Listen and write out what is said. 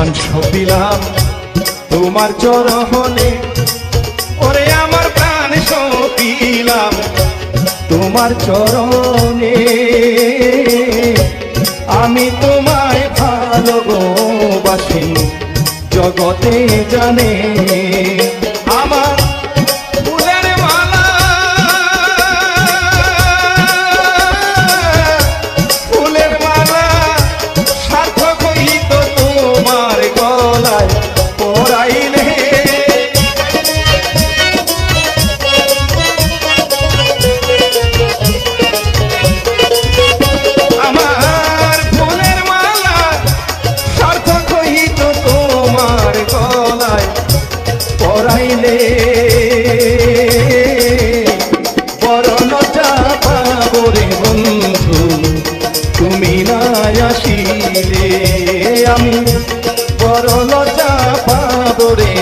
প্রাণ সপিলাম তোমার চরণে, ওরে আমার প্রাণ সপিলাম তোমার চরণে। আমি তোমায় ভালোবাসি জগতে জানে। আমার ফুলের মালা, ফুলের মালা সার্থক হইত তোমার গলায় পরাইলে। আমার ফুলের মালা সার্থক হইত তোমার গলায় পরাইলে। বড় লজ্জা পাবো রে বন্ধু তুমি না আসিলে, আমি বড় লজ্জা পাবো রে